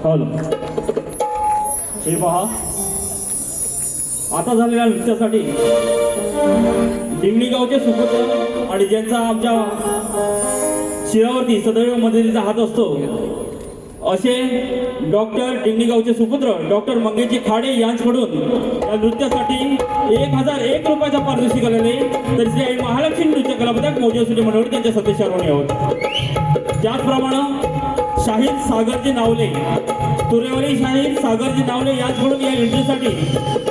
Hello हे पहा, आता झालेल्या नृत्यासाठी दिंगणी गावचे सुपुत्र आणि ज्यांचा आमच्या शिरावरती सदैव मदतीचा हात असतो असे डॉक्टर दिंगणी गावचे सुपुत्र डॉक्टर मंगेशजी खाडे यांच्याकडून या नृत्यासाठी 1001 रुपयाचा पारितोषिक आलेले तर श्री आई महालक्ष्मी नृत्य कलापथक मौजे मंडळी त्यांच्या सदस्यारोहणी आहोत। त्याचप्रमाणे शाहीर सागरजी नावले, तुरेवाली शाहीर सागरजी नावले यांच्याकडून या नृत्यासाठी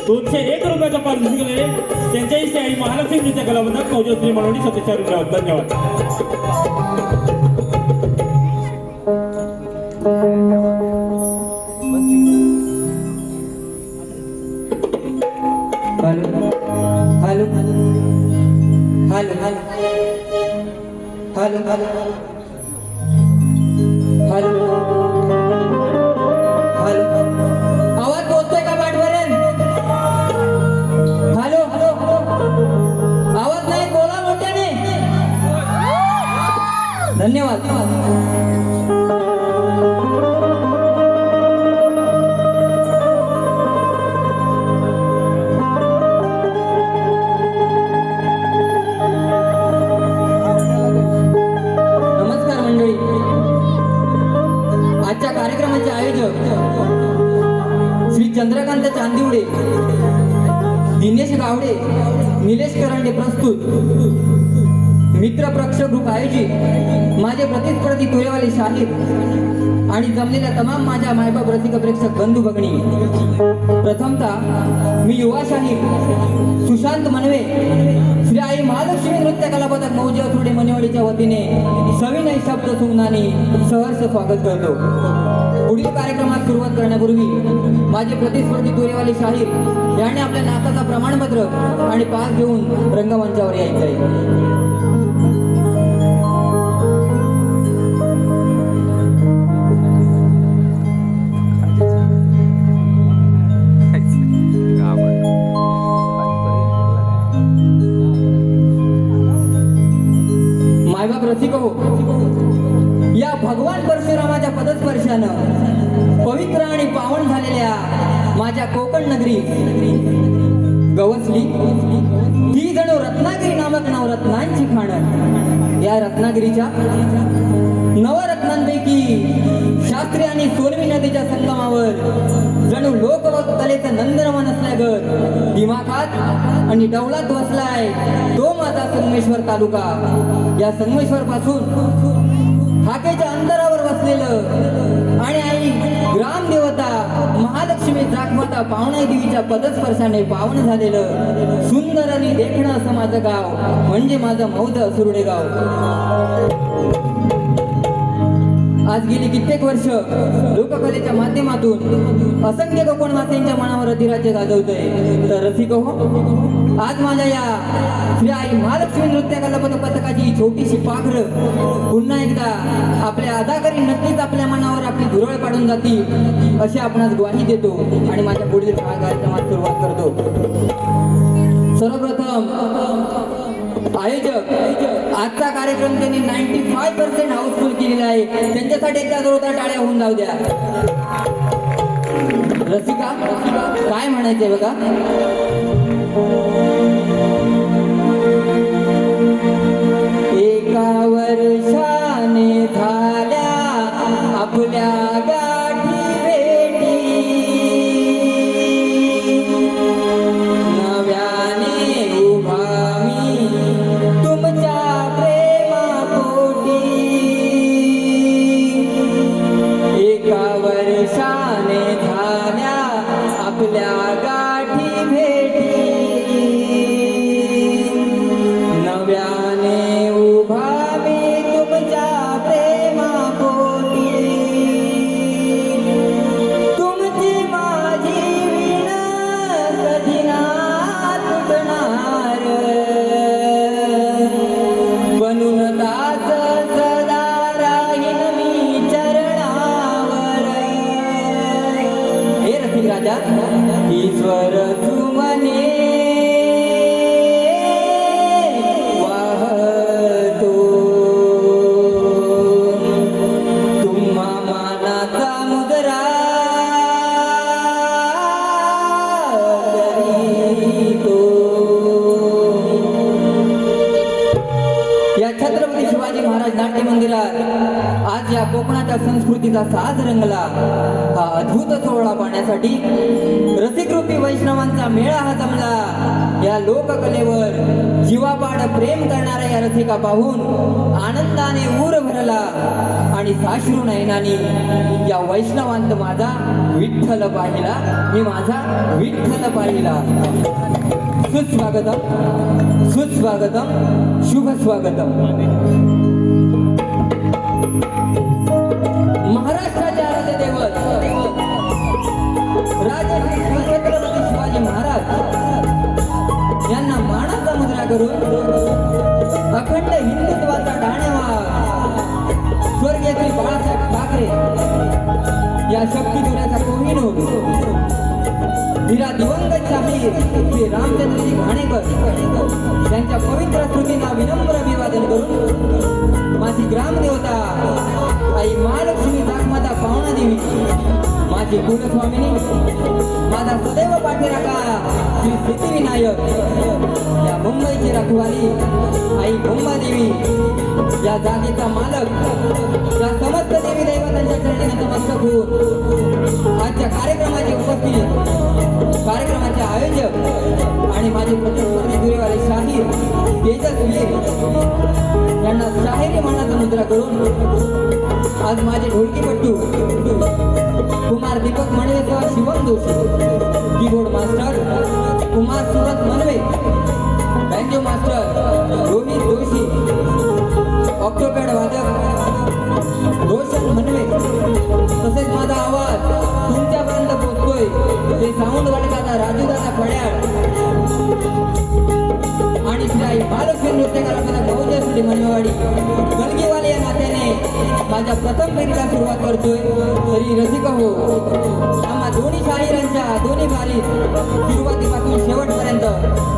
201 रुपयाचा पारितोषिक आलेले त्यांच्याही श्री आई महालक्ष्मी नृत्य कलापथक मौजे मंडळी सदस्यारोहणी आहोत। धन्यवाद। Hello hello hello hello hello hello आवाज पोहोचतोय का पाठपर्यंत? हेलो आवाज नाही, बोला मोठ्याने। धन्यवाद। आजच्या कार्यक्रमाचे आयोजक श्री चंद्रकांत चांदिवडे, दिनेश गावडे, निलेश करंडे प्रस्तुत, मित्र प्रेक्षक ग्रुप आयोजित माझे प्रतिस्पर्धी तुरेवाले शाहीर आणि जमलेल्या तमाम माझ्या मायबाप रसिक प्रेक्षक बंधू भगिनी, प्रथमतः मी युवा शाहीर सुशांत मनवे श्री आई महालक्ष्मी नृत्य कलापथक मौजे अथुर्डे मनेवाडीच्या वतीने सविनय शब्द सुमनाने सहर्ष स्वागत करतो। पुढील कार्यक्रमात सुरुवात करण्यापूर्वी माझे प्रतिस्पर्धी तुरेवाले शाहीर यांनी आपल्या नाचाचा प्रमाणपत्र आणि पास घेऊन रंगमंचावर यायचे आहे। मायबाप रसिक हो, या भगवान परशुरामाच्या पदस्पर्शानं पवित्र आणि पावन झालेल्या माझ्या कोकण नगरी गवसली ती जणू रत्नागिरी नामक नवरत्नांची खाण। या रत्नागिरीच्या नवरत्नांपैकी शास्त्री आणि सोनवी नदीच्या संगमावर जणू लोककलेचं नंदनवन असल्यागत दिमाखात आणि डौलात बसलाय तो माझा संगमेश्वर तालुका। या संगमेश्वर पासून हाकेच्या अंतरावर बसलेलं आणि आई ग्रामदेवता महालक्ष्मी जागमाता पावणे देवीच्या पदस्पर्शाने पावन झालेलं सुंदर आणि देखणं असं माझं गाव म्हणजे माझं मौजे अथुर्डे गाव। आज गेली कित्येक वर्ष लोककलेच्या माध्यमातून असंख्य कोकणवासीयांच्या मनावर अधिराज्य गाजवतोय। तर रसिक हो, आज माझ्या या श्री आई महालक्ष्मी नृत्य कलापथक पथकाची छोटीशी पाखर पुन्हा एकदा आपल्या अदाकारी नक्कीच आपल्या मनावर आपली धुरळ पाडून जातील अशी आपणास ग्वाही देतो आणि माझ्या पुढील कार्यक्रमात सुरुवात करतो। सर्वप्रथम आयोजक आजचा कार्यक्रम त्यांनी 95% हाऊसफुल केलेला आहे. त्यांच्यासाठी एकदा जोरदार टाळ्या होऊन जाऊ द्या. रसिका काय म्हणायचंय बघा. एका वर्षाने झाल्या आपल्या गाठी भेटी, नव्याने उभा मी तुमच्या प्रेमापोटी. एका वर्षाने झाल्या आपल्या गाठी भेटी, नव्याने उभा मी तुमच्या प्रेमापोटी. तुमची माझी वीण कधी ना तुटणार, बनून दास सदा राहीन मी चरणावर. हे रसिक राजा ईश्वर सुमने वाहतो, तुम्हा मानाचा मुद्रा करीतो. या छत्रपती शिवाजी महाराज नाट्य मंदिरात आज या कोकणाच्या संस्कृतीचा साज रंगला. हा अद्भुत सोहळा पाहण्यासाठी रसिकरूपी वैष्णवांचा मेळा हा जमला. या लोककलेवर जीवापाड प्रेम करणाऱ्या या रसिका पाहून आनंदाने ऊर भरला आणि साश्रू नयनानी या वैष्णवांत माझा विठ्ठल पाहिला, मी माझा विठ्ठल पाहिला. सुस्वागतम सुस्वागतम शुभ स्वागतम. महाराष्ट्राचे आराध्य दैवत राजे श्री छत्रपती शिवाजी महाराज यांना मानाचा मुद्रा करून अखंड हिंदुत्वाचा डाणेवा स्वर्गीय श्री बाळासाहेब ठाकरे या शक्तीपुराचा कोहिनूर वीरा दिवंगत शाहीर श्री रामचंद्रजी घाणेकर यांच्या पवित्र स्मृतींना विनम्र अभिवादन करून माझी ग्रामदेवता आई महालक्ष्मी जागमाता पावना देवी, माझी कुलस्वामिनी, माझा सदैव पाठीराखा श्री सिद्धिविनायक, या मुंबईची रखवाली आई मुंबादेवी, या जागेचा मालक, या समस्त देवी दैवतांच्या चरणी नतमस्तक होऊन आजच्या कार्यक्रमाची उपस्थित, कार्यक्रमाचे आयोजक आणि माझे प्रतिस्पर्धी दुरेवाले शाहीर तेजस्वी यांना शाहिरी मानाचा मुद्रा करून आज माझे ढोलकीपट्टू कुमार दीपक मणवेसह Shivam Joshi, keyboard master Kumar Surat Manve, banjo master Rohit Joshi, octopad वादक रोशन मनवे, तसेच माझा आवाज तुमच्यापर्यंत पोहोचतोय ते साऊंड वादकाचा राजूदादा पड्याळ आणि श्री आई महालक्ष्मी नृत्य कलाकार भाऊजयश्री मनवेवाडी गलगीवाले या नात्याने माझ्या प्रथम फेरीला सुरुवात करतोय. तरी रसिका हो, आम्हा दोन्ही शाहिरांच्या दोन्ही बारीत सुरुवातीपासून शेवटपर्यंत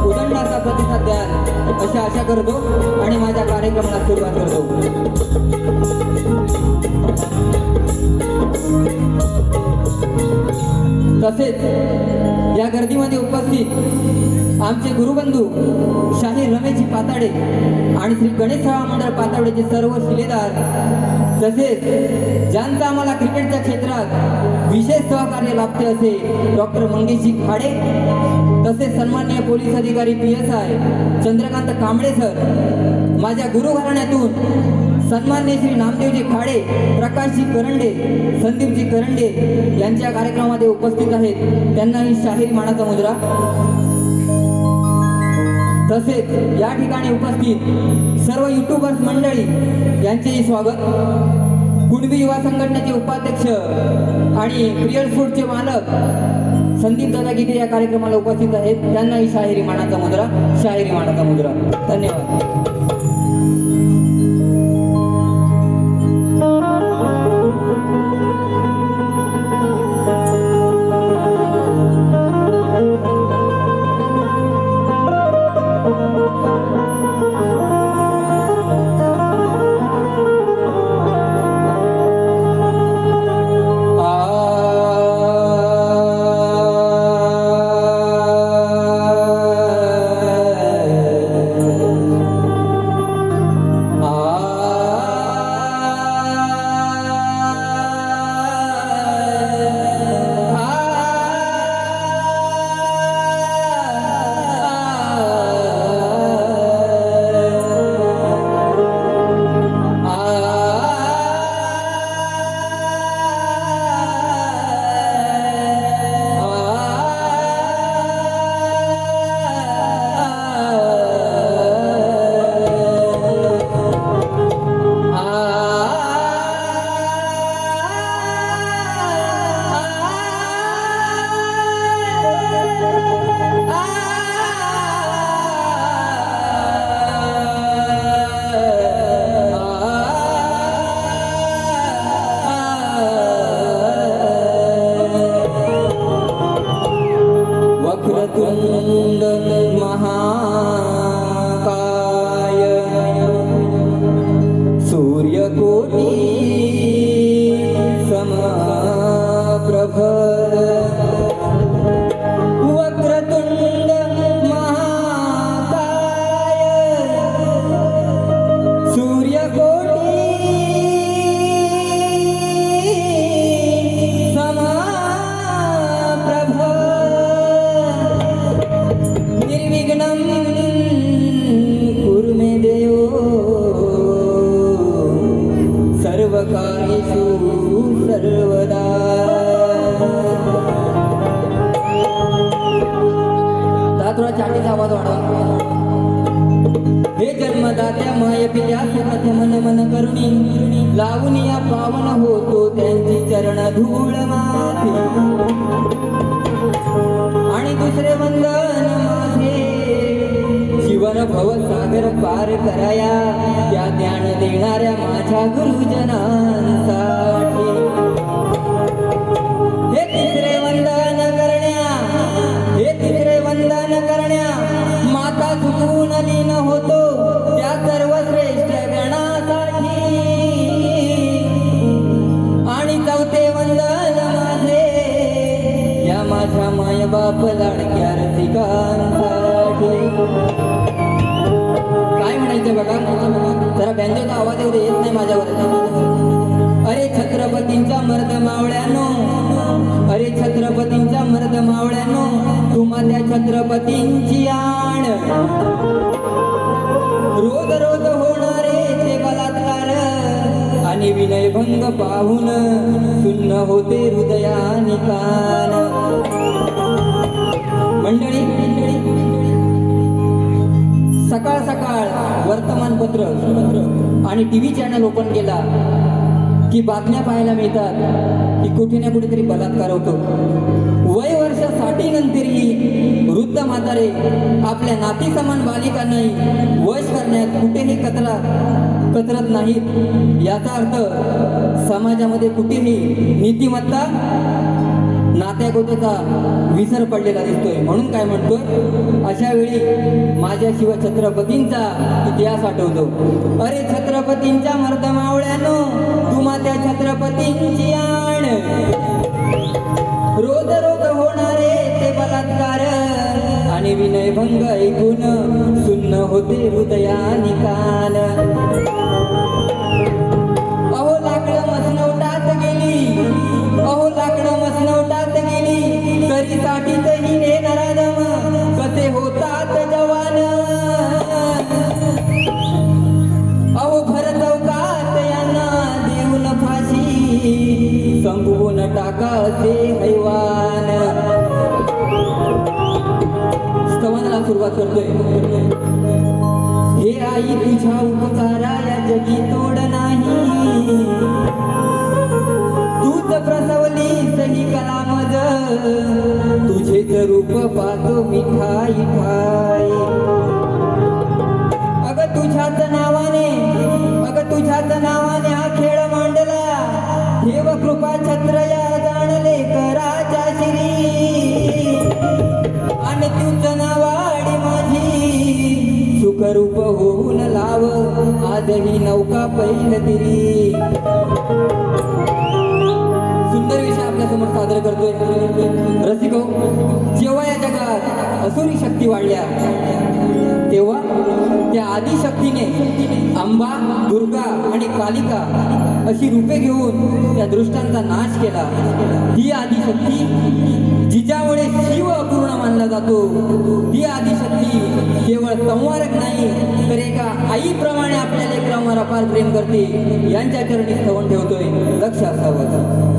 उदंडाचा प्रतिसाद द्याल अशी आशा करतो आणि माझ्या कार्यक्रमाला सुरुवात करतो. तसेच या गर्दीमध्ये उपस्थित आमचे गुरुबंधू शाहीर रमेशजी पाताडे आणि श्री गणेश सेवा मंडळ पातावडेचे सर्व शिलेदार, तसेच ज्यांचा आम्हाला क्रिकेटच्या क्षेत्रात विशेष सहकार्य लाभते असे डॉक्टर मंगेशजी खाडे, तसेच सन्माननीय पोलीस अधिकारी PSI चंद्रकांत कांबळे सर, माझ्या गुरुघराण्यातून सन्माननीय श्री नामदेवजी खाडे, प्रकाशजी करंडे, संदीपजी करंडे यांच्या कार्यक्रमामध्ये उपस्थित आहेत, त्यांनाही शाहीर मानाचा मुद्रा. तसेच या ठिकाणी उपस्थित सर्व युट्यूबर्स मंडळी यांचेही स्वागत. कुणबी युवा संघटनेचे उपाध्यक्ष आणि प्रियल फूडचे मालक संदीप दादा गीते या कार्यक्रमाला उपस्थित आहेत, त्यांनाही शाहिरी मानाचा मुद्रा, शाहिरी मानाचा मुद्रा. धन्यवाद. दात्या माय पित्या सुखत मन मन करुणी लावून या पावन होतो त्यांची चरण धूळ माथे आणि दुसरे वंदन माझे जीवन भव सागर पार कराया त्या ज्ञान देणाऱ्या माझ्या गुरुजनांसाठी हे तिसरे वंदन करण्या हे तिसरे वंदन करण्या माता चुकून लीन होतो त्या सर्वश्रेष्ठ गणासाठी आणि चौथे वंदन माझे या माझ्या माय बाप लाडक्या रसिकांसाठी काय म्हणायचं बघा जरा बँजोचा आवाज एवढे येत नाही माझ्यावर अरे छत्रपतींचा मर्द मावळ्यानो अरे छत्रपतींचा मर्द मावळ्यानो तुम्हा त्या छत्रपतींची आण रोज रोज होणारे ते बलात्कार आणि विनयभंग पाहून सुन्न होते हृदयानी कान मंडळी सकाळ सकाळ वर्तमानपत्र आणि टीव्ही चॅनल ओपन केला की बातम्या पाहायला मिळतात की कुठे ना कुठेतरी बलात्कार होतो वय वर्ष 60 नंतरही वृद्ध म्हातारे आपल्या नाती समान बालिकांनाही वश करण्यात कुठेही कचरत नाहीत याचा अर्थ समाजामध्ये कुठेही नीतिमत्ता नात्यागोत्याचा विसर पडलेला दिसतोय म्हणून काय म्हणतोय अशा वेळी माझ्या शिव छत्रपतींचा इतिहास आठवतो अरे छत्रपतींच्या मर्द मावळ्यानो तुम्हा त्या छत्रपतींची आण रोज रोज होणारे ते बलात्कार आणि विनयभंग ऐकून सुन्न होते हृदयानी कान अहो लाकडं मसनवटात गेली अहो लाकडं मसनवटात गेली तरी साठीतही हे नराधम कसे होतात जवान अहो भर चौकात यांना देऊन फाशी संपवून टाका असे हैवान स्तवनाला सुरुवात करतोय हे आई तुझ्या उपकारा या जगी तोड नाही तूच प्रसवली सही कलामज तुझेच रूप पाहतो मी ठाई ठाई अगं तुझ्याच नावाने हा खेळ मांडला ठेव कृपा छत्र या जाणले कराच्या श्री आणि तूच नावाडी माझी सुखरूप होऊन लाव आजही नौका पैल दिली सुंदर विषय आपल्या समोर सादर करतोय रसिको जेव्हा या जगात असुरी शक्ती वाढल्या तेव्हा त्या आदिशक्तीने अंबा दुर्गा आणि कालिका अशी रूपे घेऊन त्या दृष्टांचा नाश केला ही आदिशक्ती जिच्यामुळे शिव अपूर्ण मानला जातो ही आदिशक्ती केवळ संवारक नाही तर एका आईप्रमाणे आपल्या लेकरांवर अपार प्रेम करते यांच्या चरणी स्तवन ठेवतोय लक्ष असावं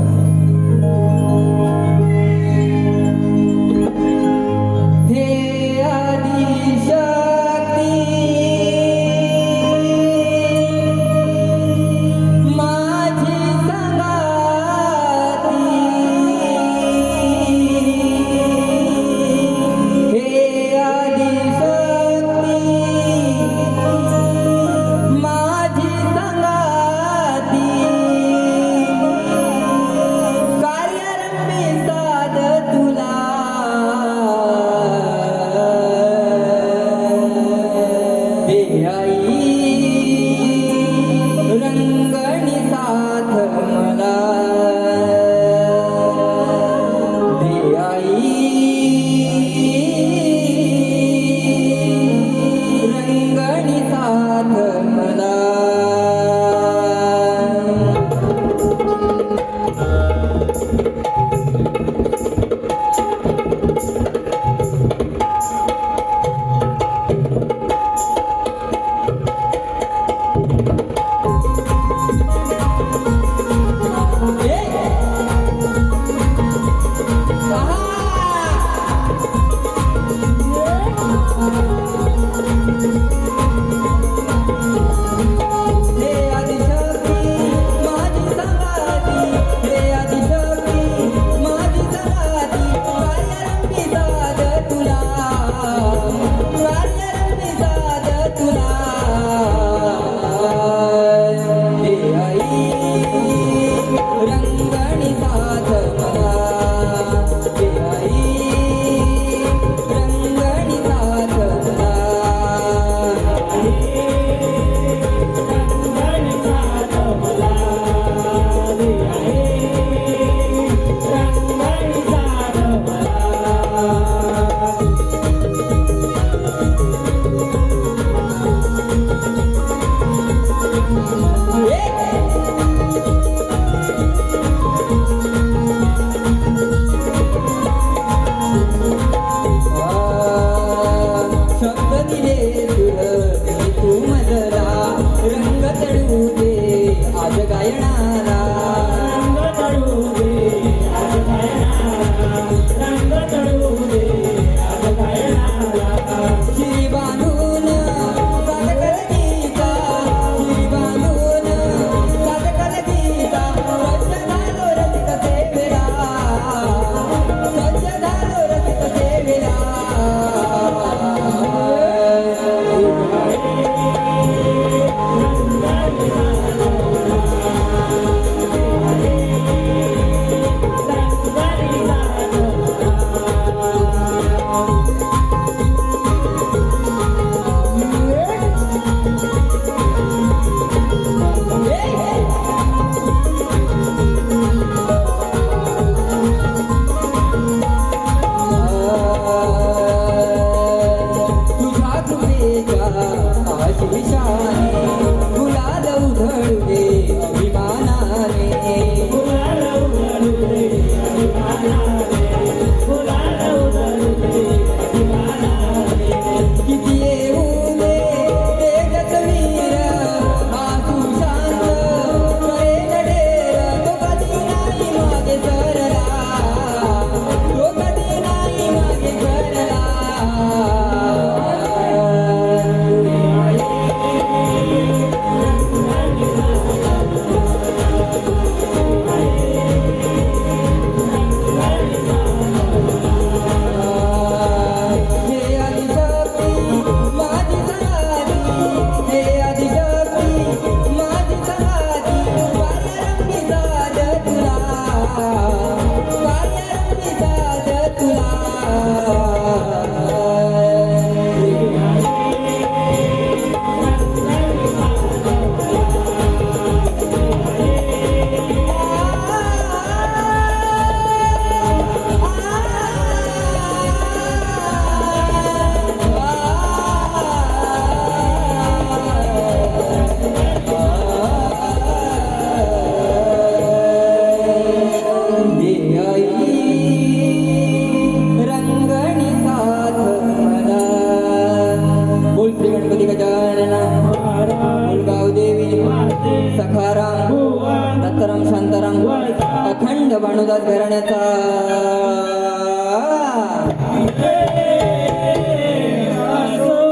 अखंड भानुदास घराण्याचा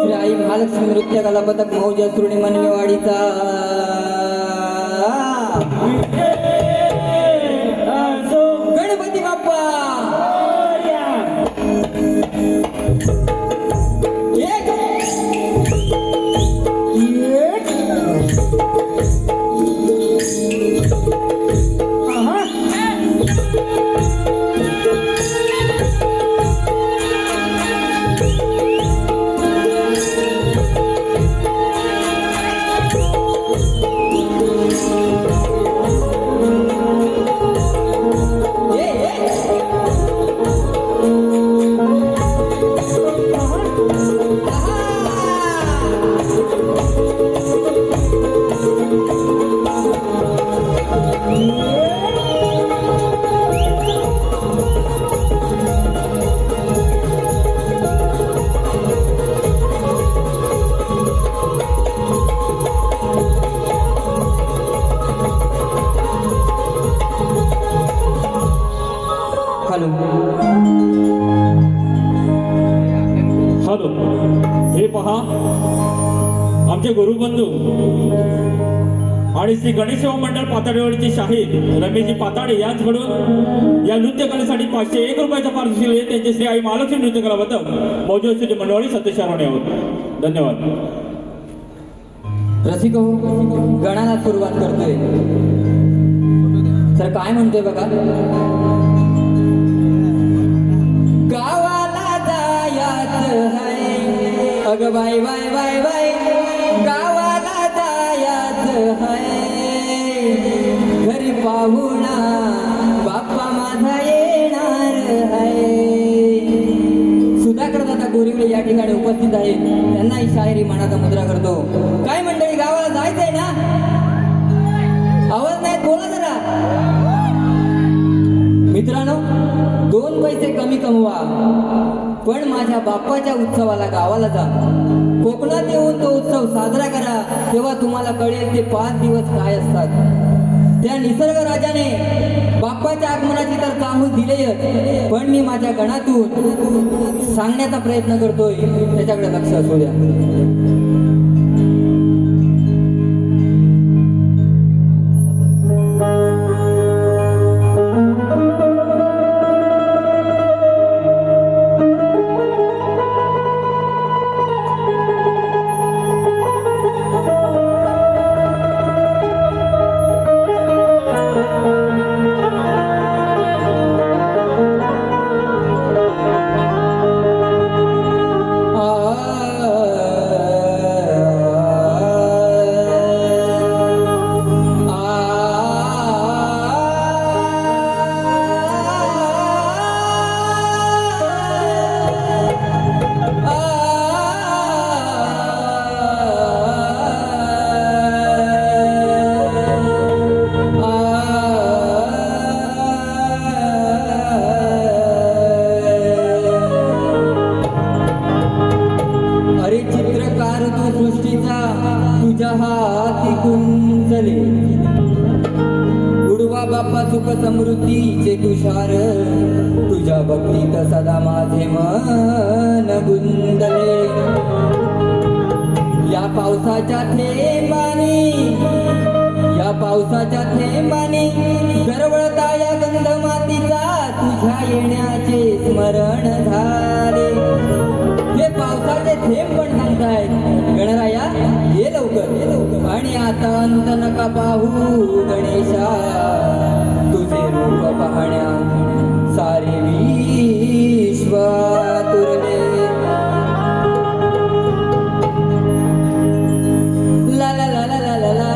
श्री आई महालक्ष्मी नृत्य कला पथक मौजा सुरणी मनमेवाडीचा गणपती बाप्पा हॅलो हॅलो, हे पहा आमचे गुरुबंधू आणि श्री गणेश सेवा मंडळ पाताळेवाडीचे शाहीर रमेशजी पाताडे यांच्याकडून या नृत्य कलेसाठी 501 रुपयाचा पारितोषिक आहे. त्यांचे श्री आई महालक्ष्मी नृत्य कला पथक मौजे श्री मंडळी सत्यशारवणे आहोत. धन्यवाद. रसिक हो, गणाला सुरुवात करतोय. तर काय म्हणतोय बघा. गावाला जायचं है, अग बाय बाय बाय बाय, गावाला जायचं है, घरी पाहुणा बाप्पा माझा येणार है. सुधाकर दादा गोरिवले या ठिकाणी उपस्थित आहेत. त्यांना ही शायरी मनाचा मुद्रा करतो. काय मंडळी, गावाला जायचंय ना? आवाज नाही, बोला जरा. मित्रांनो, 2 पैसे कमी कमवा, पण माझ्या बाप्पाच्या उत्सवाला गावाला जा. कोकणात येऊन तो उत्सव साजरा करा, तेव्हा तुम्हाला कळेल ते 5 दिवस काय असतात. त्या निसर्ग राजाने बाप्पाच्या आगमनाची तर चाहूल दिलेच, पण मी माझ्या गणातून सांगण्याचा प्रयत्न करतोय, त्याच्याकडे लक्ष असू द्या. सुख समृद्धीचे तुषार, तुझ्या भक्तीत सदा माझे मन गुंदले. या पावसाच्या थेंबानी, या पावसाच्या थेंबानी गरवळता या गंध मातीचा, तुझ्या येण्याचे स्मरण झाले. हे पावसाचे थेंब पण सांगतायत, गणराया ये लवकर, ये लवकर. आणि आता अंत नका पाहू गणेशा, तुझे रूप पाहण्या सारे विश्व तुरले. ला ला ला ला ला ला ला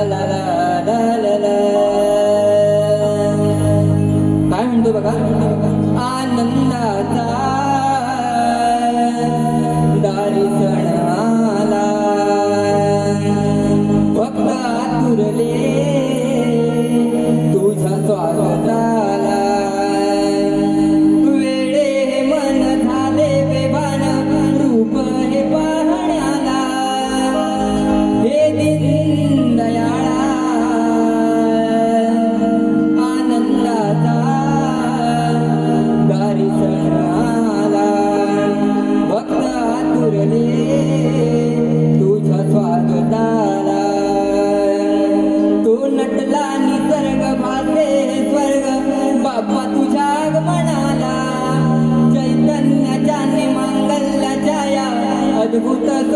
ला ला ला ला ला. काय म्हणतो बघा. आनंदाचा दारी सण आला, फक्त आतुरले तुझ्या स्वागताला. वेडे मन झाले बेभान, रूप हे पाहण्याला. हे दीन दयाळा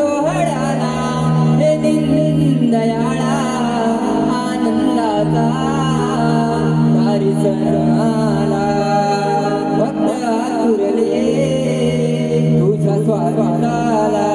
सोहळ्याला हे दीनदयाळा आनंदाचा दारी सणाला भक्त आतुरले तुझ्या स्वागताला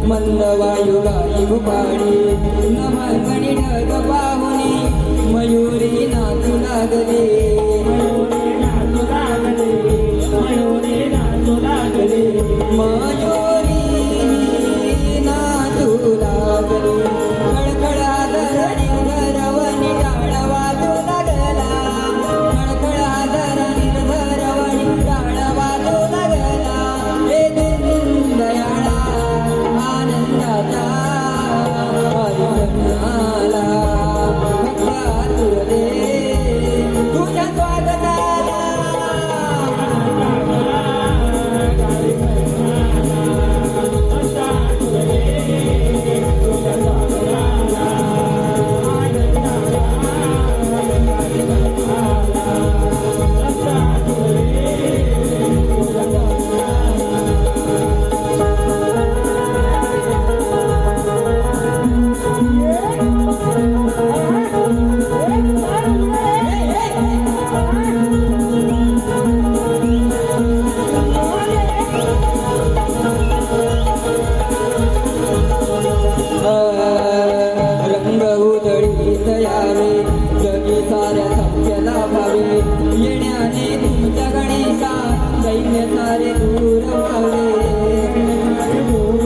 मंदवायु गाई भुपाडी नभंगणी ढग पाहुनी मयुरी नाचू लागले मयुरी नाचू लागले खळखळा धरणी घरवणी टाळ वाजू लागला खळखळा धरणी घरवणी टाळ वाजू लागला हे दीनदयाळा आनंदाचा हरिभजनाला भक्त आतुरले तुझ्या स्वागताला रंग उधळीत यावे जगी साऱ्या सत्याला भावे येण्याने तुमच्या गणेशा दैन्य सारे दूर व्हावे दैन्य सारे दूर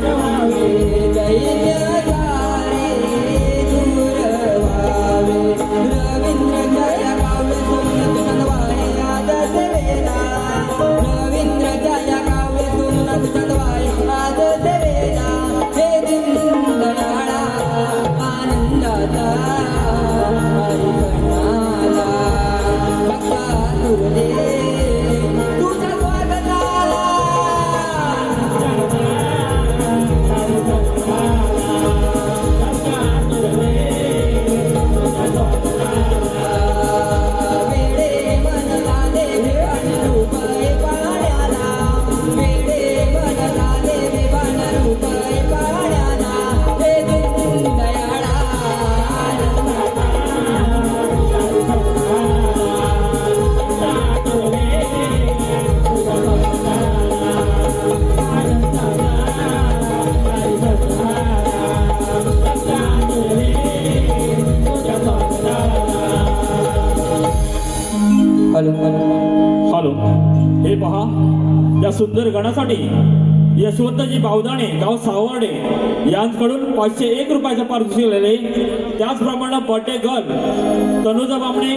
व्हावे रवींद्र जय काव्य सुमनत चंदवारे आदत वेला रवींद्र जय काव्य सुमनत चंदवारे आदत वेला हे दीनदयाळा आनंदाचा हरिभजनाला भक्त आतुरले तुझ्या स्वागताला वेडे मन लाले विवान रूपाय पाण्याला वेडे मन लाले विवान रूपाय पाण्याला हे दीनदयाळा हॅलो हॅलो हे पहा या सुंदर गणासाठी यशवंतजी बावदाणे गाव सावर्डे यांच्याकडून 501 रुपयाचं पारितोषिक आलेले. त्याचप्रमाणे बर्थडे गर्ल तनुजा बामणे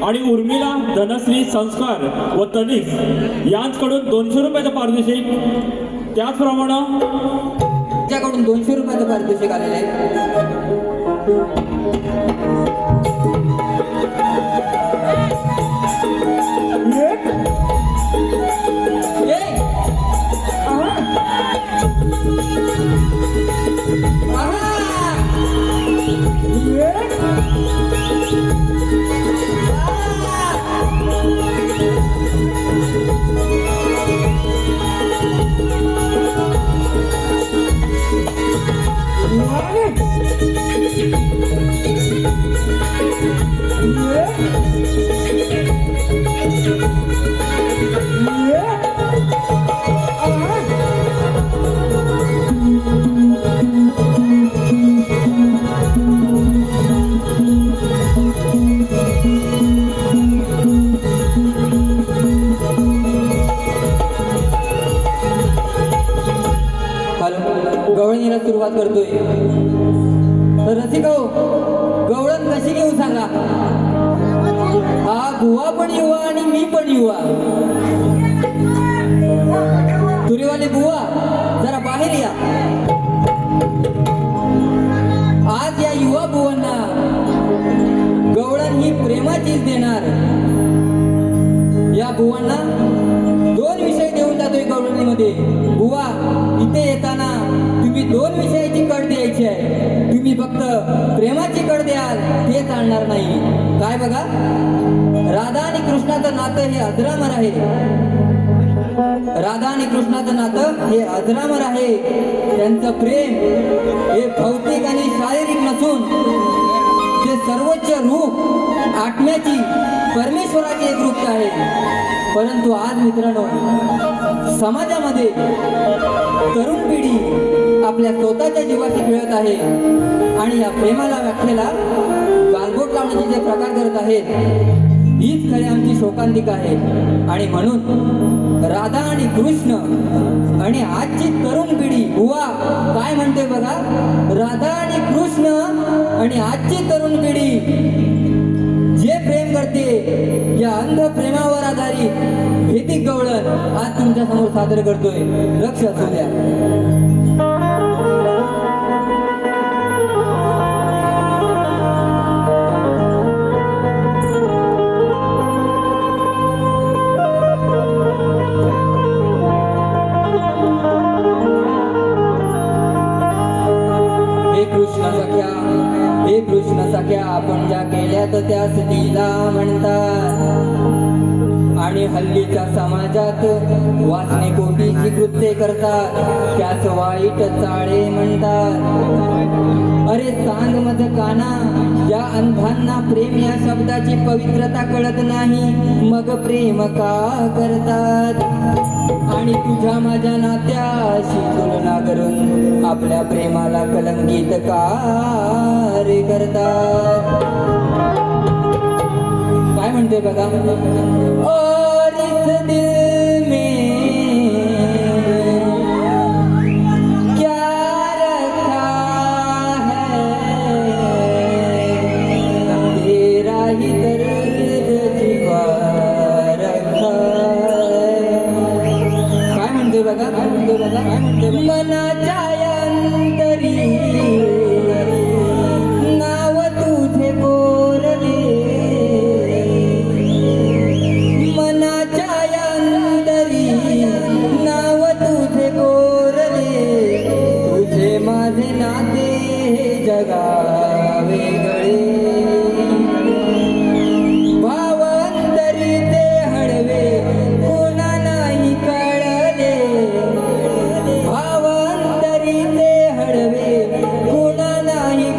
आणि उर्मिला धनश्री संस्कार व तनिष यांच्याकडून 200 रुपयाचं पारितोषिक. त्याचप्रमाणे त्याच्याकडून 200 रुपयाचं पारितोषिक आलेलं आहे. गवळणीला सुरुवात करतोय. तर रसिको, गवळण कशी घेऊ सांगा. हा बुवा पण युवा आणि मी पण युवा. तुरीवाले बुवा जरा बाहेर या. आज या युवा बुवांना गवळण ही प्रेमाचीच देणार. या बुवांना 2 विषय देऊन जातोय गवळणीमध्ये. बुवा, इथे येताना तुम्ही 2 विषयाची कड द्यायची आहे. तुम्ही फक्त प्रेमाची कड द्याल ते चालणार नाही. काय बघा, राधा आणि कृष्णाचं नातं हे अजरामर आहे. राधा आणि कृष्णाचं नातं हे अजरामर आहे. त्यांचं प्रेम हे भौतिक आणि शारीरिक नसून ते सर्वोच्च रूप आत्म्याची परमेश्वराची एक रूप आहे. परंतु आज मित्रांनो, समाजामध्ये तरुण पिढी आपल्या स्वतःच्या जीवाशी खेळत आहे आणि या प्रेमाला व्याख्येला गालबोट लावण्याचे जे प्रकार करत आहेत, हीच खरी आमची शोकांतिका आहे. आणि म्हणून राधा आणि कृष्ण आणि आजची तरुण पिढी बुवा काय म्हणते बघा. राधा आणि कृष्ण आणि आजची तरुण पिढी जे प्रेम करते या अंध प्रेमावर आधारित भेदिक गवळण आज तुमच्या समोर सादर करतोय. लक्ष असू द्या. हे कृष्ण सख्या आपण ज्या केल्यात त्यास लीला म्हणतात. आणि हल्लीच्या समाजात वासने कोटीची कृत्ये करतात त्यास वाईट चाळे म्हणतात. अरे सांग मज काना, या अंधांना प्रेम या शब्दाची पवित्रता कळत नाही, मग प्रेम का करतात. आणि तुझ्या माझ्या नात्याशी तुलना करून आपल्या प्रेमाला कलंकित का रे करतात. काय म्हणते बघा. और इस दिल में क्या रखा है, तेरा ही दर्द छिपा रखा है. काय म्हणते बघा. काय म्हणते बघा. काय म्हणते. मनाच्या अंतरी नाव तुझे कोरले, माझे नाते जगावे गळे. भावंतरी ते हळवे कुणा नाही कळले, भावंतरी ते हळवे कुणा नाही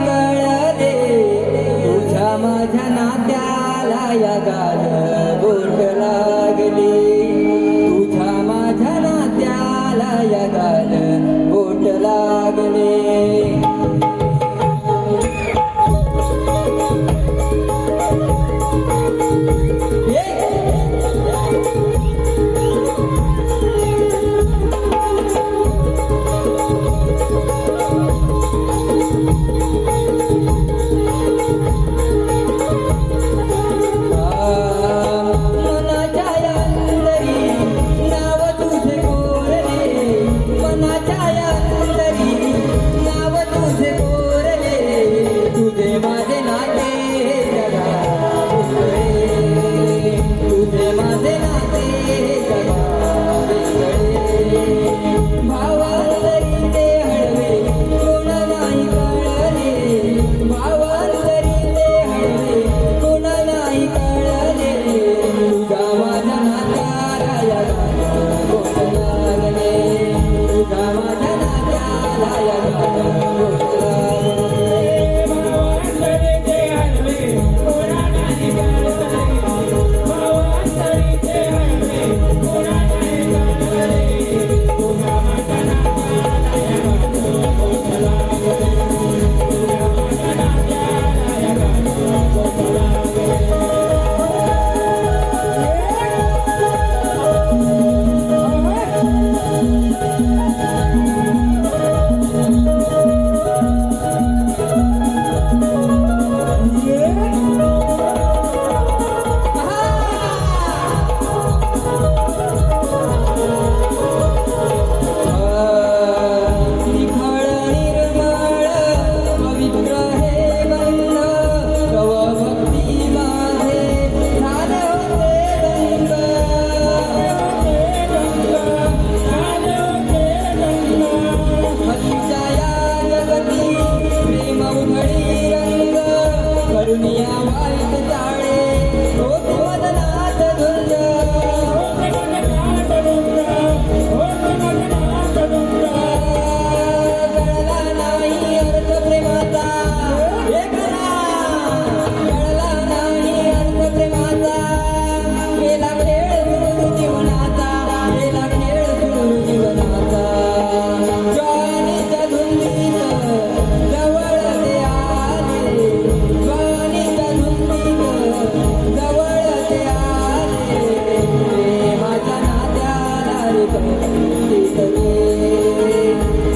शीतले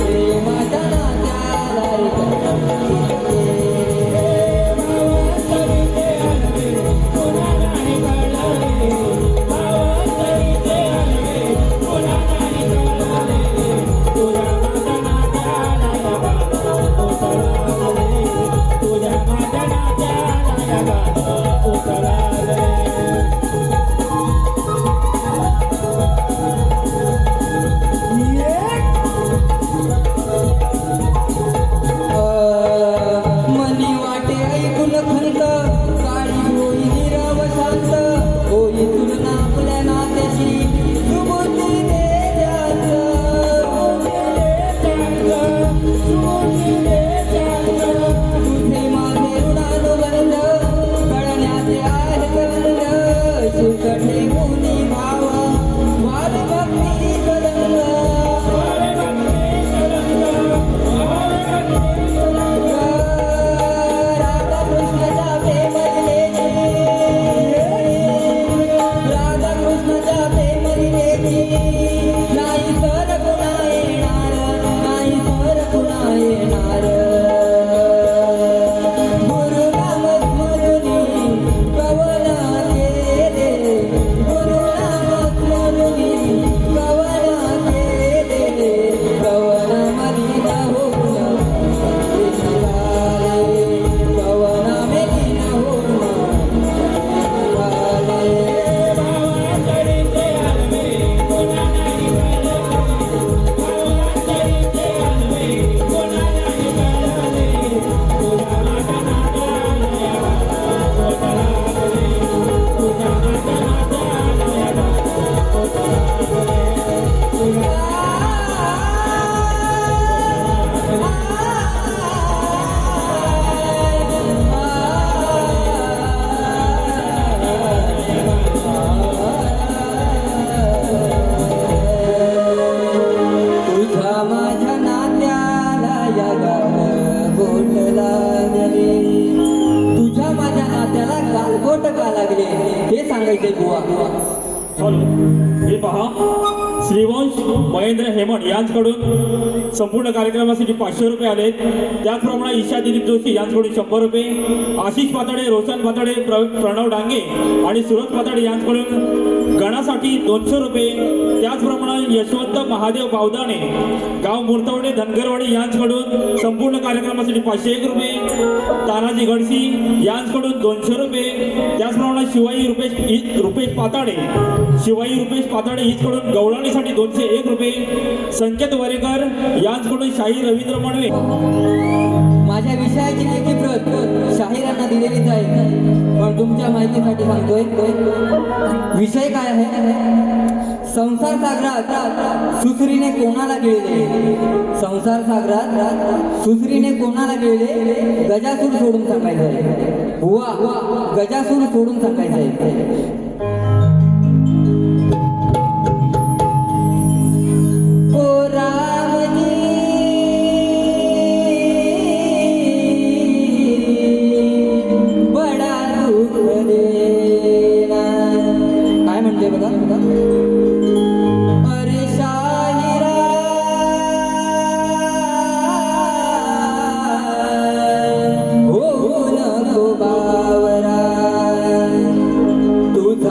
प्रेमाच्या नात्याला मनी वाटे ऐकून खंत काळी होई निरव शांत होई तुलना आपल्या नात्याची सुबुद्धी दे तुझे माझे ऋणानो बंध कळण्याचे आहे बंध सुख ठेवूनी भाव वाद भक्ती कलंग राधाकृष्णाच्या प्रेमलीलेची नाही सर पुन्हा येणार नाही सर पुन्हा येणार गुरुनाम स्मरुनी कवन केले गुरुनाम स्मरुनी कवन केले कवन मलिन होऊन कवन मेलिन होऊन तुझ्या माझ्या नात्याला या गालबोट लागले तुझ्या माझ्या नात्याला गालबोट का लागले हे सांगायचे बुवा हॅलो हे पहा श्रीवंश महेंद्र हेमंत यांच्याकडून संपूर्ण कार्यक्रमासाठी 500 रुपये आलेत. त्याचप्रमाणे ईशा दिलीप जोशी यांच्याकडून 100 रुपये, आशिष पातळे, रोशन पातळे, प्रणव डांगे आणि सुरज पातळे यांच्याकडून गणासाठी 200 रुपये. त्याचप्रमाणे यशवंत महादेव बावदाणे गाव मुर्तवडे धनगरवाडी यांच्याकडून संपूर्ण कार्यक्रमासाठी 501 रुपये, तानाजी गडसी यांच्याकडून 200 रुपये. त्याचप्रमाणे शिवाई रुपेश पाताडे हिचकडून गवळणीसाठी 201 रुपये, संकेत वरेकर यांच्याकडून शाहीर रवींद्र मानवे. माझ्या विषयाची लेखी प्रत शाहिरांना दिलेलीच आहे, पण तुमच्या माहितीसाठी सांगतोय. विषय काय आहे? संसार सागरात सुसरीने कोणाला गिळले, संसार सागरात सुसरीने कोणाला गिळले, गजासूर सोडून सांगायचंय बुवा, गजासूर सोडून सांगायचंय. ओ रामजी बडा दुःख देना, काय म्हणते बघा. अरे शाहिरा हो नको बावरा, तुझा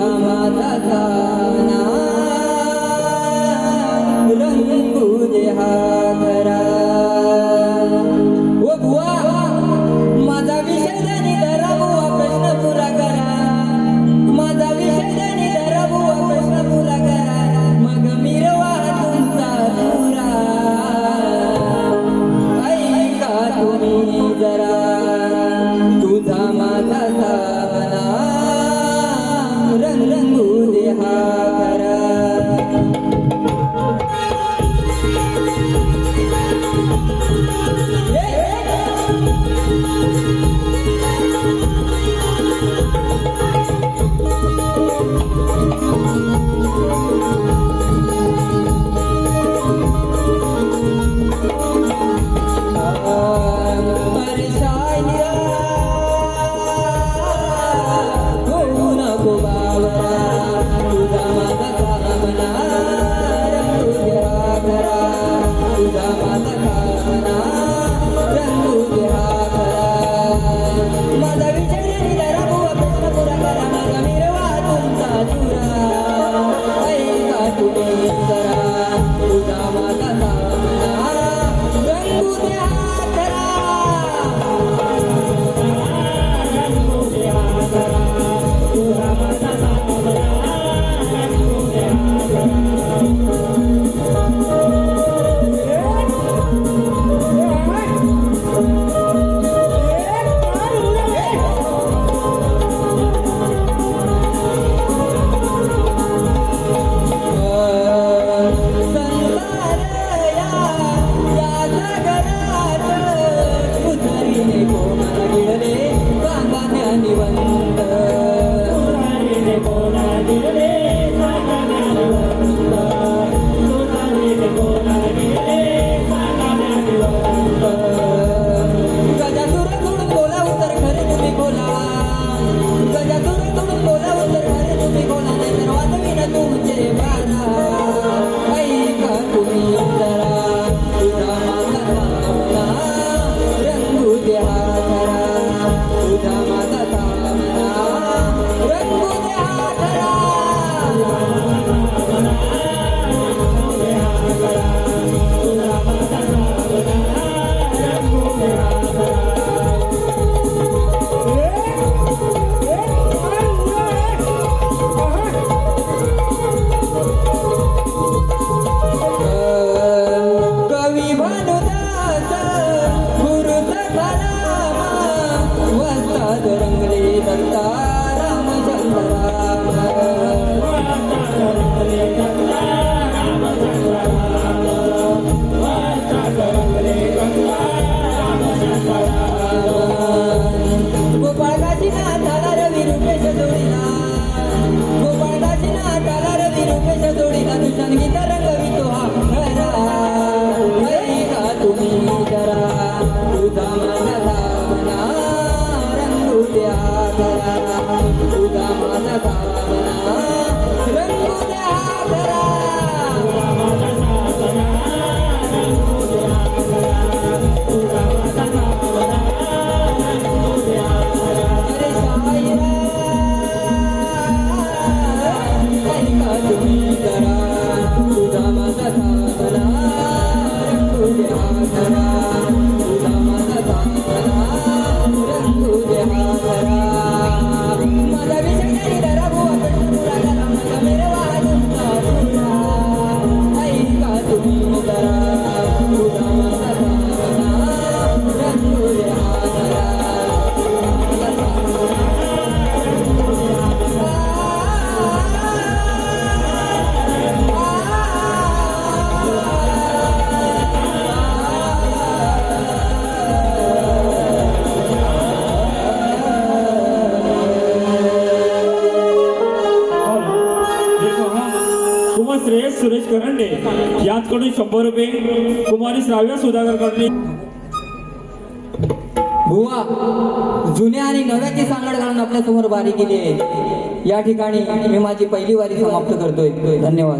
यांच्याकडून 100 रुपये, कुमारी श्राव्या सुधाकरकडून बुवा जुन्या आणि नव्याची सांगड घालून आपल्या समोर वारी केली आहे. या ठिकाणी मी माझी पहिली वारी समाप्त करतोय. धन्यवाद.